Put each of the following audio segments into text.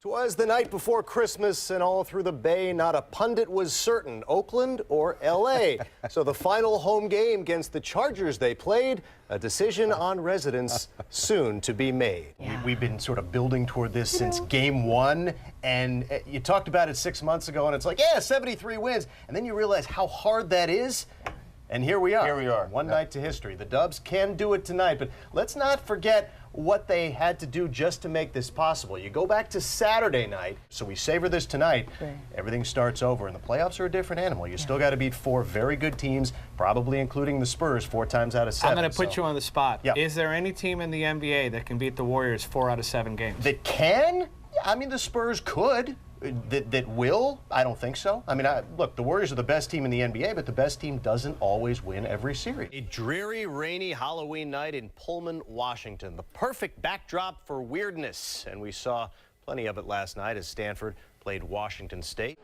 'Twas the night before Christmas, and all through the Bay, not a pundit was certain, Oakland or L.A. So the final home game against the Chargers they played, a decision on residents soon to be made. Yeah. We've been sort of building toward this since game one, and you talked about it 6 months ago, and it's like, yeah, 73 wins. And then you realize how hard that is. And here we are. Here we are. One night to history. The Dubs can do it tonight, but let's not forget what they had to do just to make this possible. You go back to Saturday night, so we savor this tonight. Right. Everything starts over, and the playoffs are a different animal. You still got to beat four very good teams, probably including the Spurs 4 times out of 7. I'm going to put you on the spot. Yeah. Is there any team in the NBA that can beat the Warriors 4 out of 7 games? That can? Yeah, I mean, the Spurs could. That will? I don't think so. I mean, look, the Warriors are the best team in the NBA, but the best team doesn't always win every series. A dreary, rainy Halloween night in Pullman, Washington. The perfect backdrop for weirdness. And we saw plenty of it last night as Stanford played Washington State.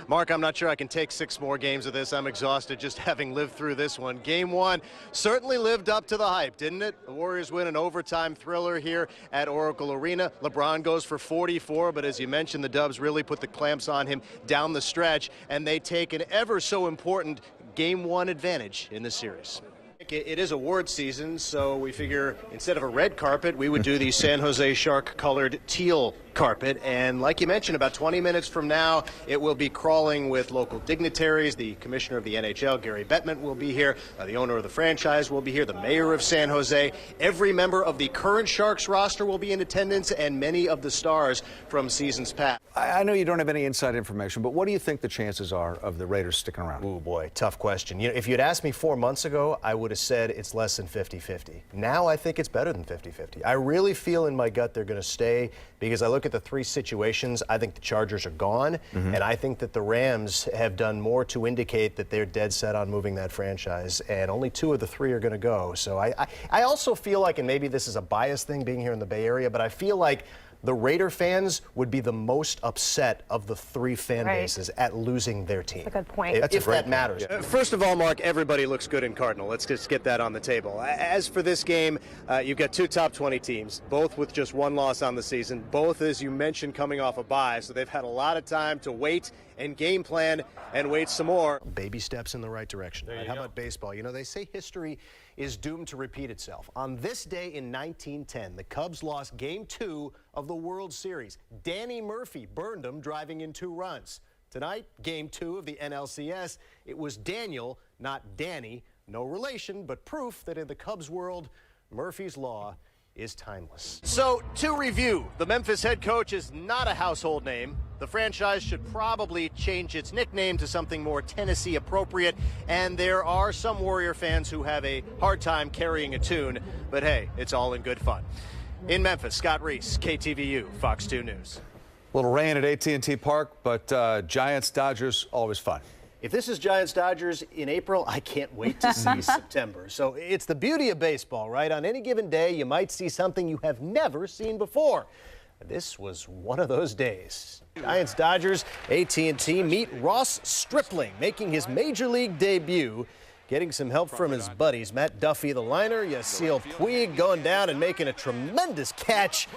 Mark, I'm not sure I can take 6 more games of this. I'm exhausted just having lived through this one. Game 1 certainly lived up to the hype, didn't it? The Warriors win an overtime thriller here at Oracle Arena. LeBron goes for 44, but as you mentioned, the Dubs really put the clamps on him down the stretch, and they take an ever so important Game 1 advantage in the series. It is award season, so we figure instead of a red carpet, we would do the San Jose Shark-colored teal carpet. And like you mentioned, about 20 minutes from now, it will be crawling with local dignitaries. The commissioner of the NHL, Gary Bettman, will be here. The owner of the franchise will be here. The mayor of San Jose. Every member of the current Sharks roster will be in attendance, and many of the stars from seasons past. I know you don't have any inside information, but what do you think the chances are of the Raiders sticking around? Oh boy, tough question. You know, if you'd asked me 4 months ago, I would have said it's less than 50-50. Now I think it's better than 50-50. I really feel in my gut they're going to stay, because I look at the 3 situations. I think the Chargers are gone, and I think that the Rams have done more to indicate that they're dead set on moving that franchise, and only 2 of the 3 are going to go. So I also feel like, and maybe this is a biased thing being here in the Bay Area, but I feel like the Raider fans would be the most upset of the 3 fan bases at losing their team. That's a good point. If that matters. First of all, Mark, everybody looks good in Cardinal. Let's just get that on the table. As for this game, you've got 2 top 20 teams, both with just 1 loss on the season, both, as you mentioned, coming off a bye, so they've had a lot of time to wait and game plan and wait some more. Baby steps in the right direction. How about baseball? You know, they say history is doomed to repeat itself. On this day in 1910, the Cubs lost Game 2 of the World Series. Danny Murphy burned them, driving in 2 runs. Tonight, Game 2 of the NLCS, it was Daniel, not Danny. No relation, but proof that in the Cubs world, Murphy's Law is timeless. So, to review, the Memphis head coach is not a household name. The franchise should probably change its nickname to something more Tennessee appropriate, and there are some Warrior fans who have a hard time carrying a tune, but hey, it's all in good fun. In Memphis, Scott Reiss, KTVU, Fox 2 News. A little rain at AT&T Park, but Giants-Dodgers, always fun. If this is Giants-Dodgers in April, I can't wait to see September. So it's the beauty of baseball, right? On any given day, you might see something you have never seen before. This was one of those days. Giants-Dodgers, AT&T meet Ross Stripling, making his Major League debut. Getting some help from his buddies, Matt Duffy, the liner, Yasiel Puig going down and making a tremendous catch.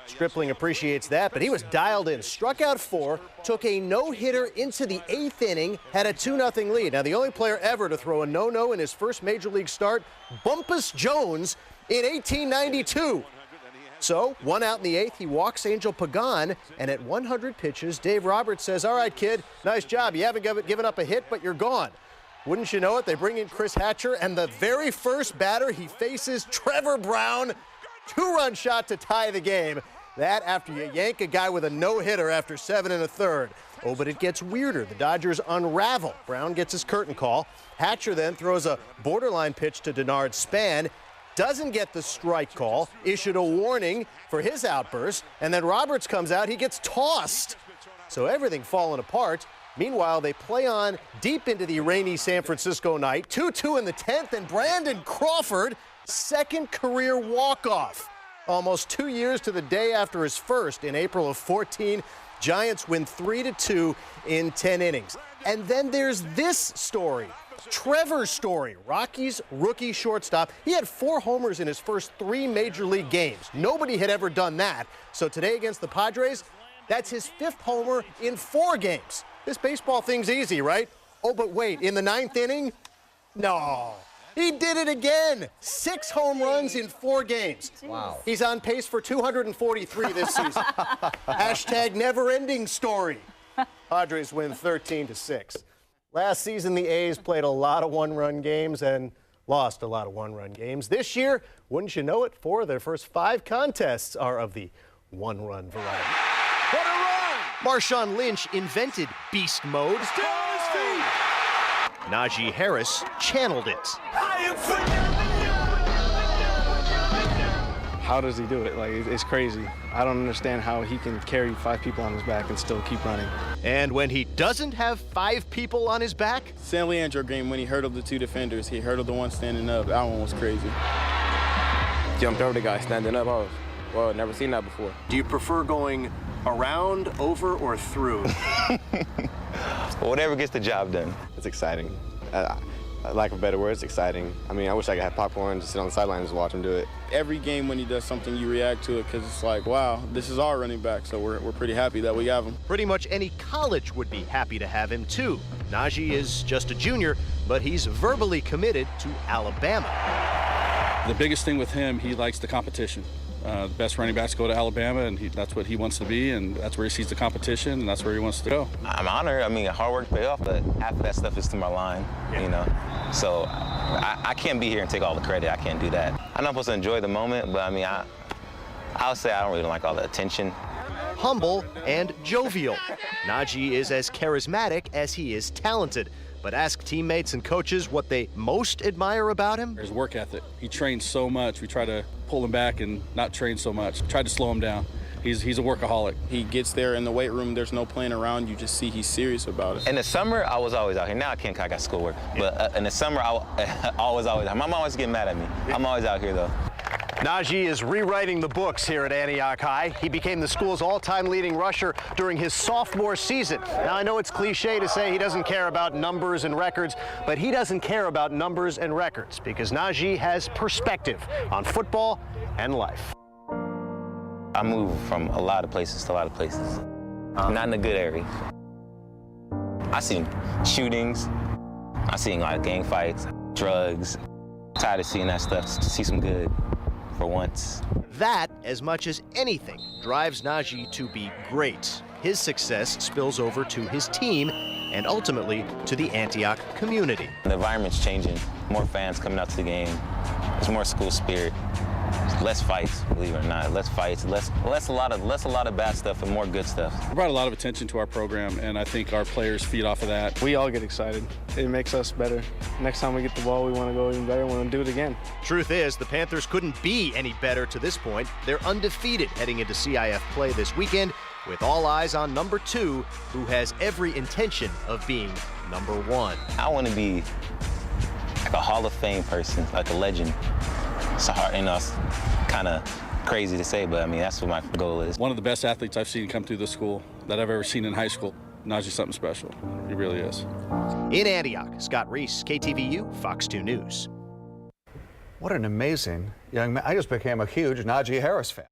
Stripling appreciates that, but he was dialed in. Struck out 4, took a no-hitter into the 8th inning, had a 2-0 lead. Now, the only player ever to throw a no-no in his first Major League start, Bumpus Jones, in 1892. So, 1 out in the 8th, he walks Angel Pagan, and at 100 pitches, Dave Roberts says, "All right, kid, nice job. You haven't given up a hit, but you're gone." Wouldn't you know it, they bring in Chris Hatcher, and the very first batter he faces, Trevor Brown, 2-run shot to tie the game. That after you yank a guy with a no-hitter after 7 1/3. Oh, but it gets weirder. The Dodgers unravel. Brown gets his curtain call. Hatcher then throws a borderline pitch to Denard Span. Doesn't get the strike call. Issued a warning for his outburst. And then Roberts comes out. He gets tossed. So everything falling apart. Meanwhile, they play on deep into the rainy San Francisco night. 2-2 in the 10th. And Brandon Crawford, second career walk-off. Almost 2 years to the day after his first in April of 14, Giants win 3-2 in 10 innings. And then there's this story. Trevor Story, Rockies rookie shortstop. He had 4 homers in his first 3 major league games. Nobody had ever done that. So today against the Padres, that's his 5th homer in 4 games. This baseball thing's easy, right? Oh, but wait, in the 9th inning? No. He did it again. 6 home runs in 4 games. Wow. He's on pace for 243 this season. Hashtag never-ending story. Padres win 13-6. Last season, the A's played a lot of one-run games and lost a lot of one-run games. This year, wouldn't you know it, 4 of their first 5 contests are of the one-run variety. What a run! Marshawn Lynch invented beast mode. Still on his feet. Najee Harris channeled it. How does he do it? Like, it's crazy. I don't understand how he can carry 5 people on his back and still keep running. And when he doesn't have 5 people on his back? San Leandro game, when he hurdled the 2 defenders, he hurdled the one standing up. That one was crazy. Jumped over the guy standing up. Well, never seen that before. Do you prefer going around, over, or through? Whatever gets the job done. It's exciting. Lack of better words, exciting. I mean, I wish I could have popcorn, just sit on the sidelines and watch him do it. Every game when he does something, you react to it because it's like, wow, this is our running back, so we're pretty happy that we have him. Pretty much any college would be happy to have him, too. Najee is just a junior, but he's verbally committed to Alabama. The biggest thing with him, he likes the competition. The best running backs go to Alabama, and that's what he wants to be, and that's where he sees the competition, and that's where he wants to go. I'm honored. I mean, hard work pay off, but half of that stuff is to my line, you know. So I can't be here and take all the credit. I can't do that. I know I'm supposed to enjoy the moment, but I mean, I'll say I don't really like all the attention. Humble and jovial. Najee is as charismatic as he is talented. But ask teammates and coaches what they most admire about him. His work ethic. He trains so much. We try to pull him back and not train so much. Try to slow him down. He's a workaholic. He gets there in the weight room, there's no playing around, you just see he's serious about it. In the summer, I was always out here. Now I can't, I got schoolwork. But in the summer, I always, my mom always get mad at me. I'm always out here, though. Najee is rewriting the books here at Antioch High. He became the school's all-time leading rusher during his sophomore season. Now, I know it's cliche to say he doesn't care about numbers and records, but he doesn't care about numbers and records because Najee has perspective on football and life. I moved from a lot of places to a lot of places. Not in a good area. I seen shootings. I seen a lot of gang fights, drugs. Tired of seeing that stuff, to see some good for once. That, as much as anything, drives Najee to be great. His success spills over to his team and ultimately to the Antioch community. The environment's changing. More fans coming out to the game. There's more school spirit. Less fights, believe it or not. Less fights, less a lot of bad stuff and more good stuff. We brought a lot of attention to our program, and I think our players feed off of that. We all get excited. It makes us better. Next time we get the ball, we want to go even better. We want to do it again. Truth is, the Panthers couldn't be any better to this point. They're undefeated heading into CIF play this weekend, with all eyes on number 2, who has every intention of being number 1. I want to be like a Hall of Fame person, like a legend. It's hard, you know, it's kind of crazy to say, but I mean, that's what my goal is. One of the best athletes I've seen come through the school that I've ever seen in high school. Najee's something special. He really is. In Antioch, Scott Reiss, KTVU, Fox 2 News. What an amazing young man. I just became a huge Najee Harris fan.